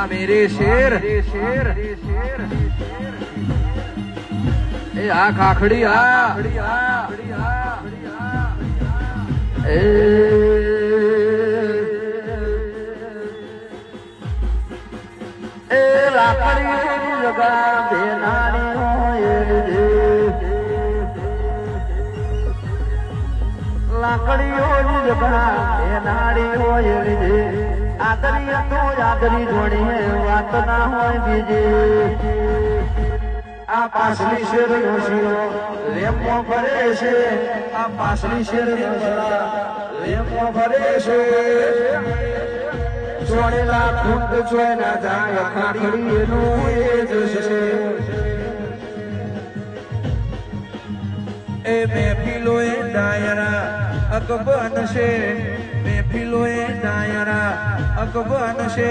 આ મેરે શેર એ આ ખાખડી એ લાકડી જગા બેનાની હોય લાકડીઓની જગા બેનાડી હોય આદરી તો આદરી જોડી વાત ના હોય બીજી આ પાછલી શેર નો શીરો લેમો ભરે છે આ પાછલી શેર નો લેમો ભરે છે ચોળેલા ફૂટ જોઈ ના જાય ખાખડી એનું એ જ છે એ મહેફિલો એ ડાયરા અકબન છે મહેફિલો એ ડાયરા અકબન છે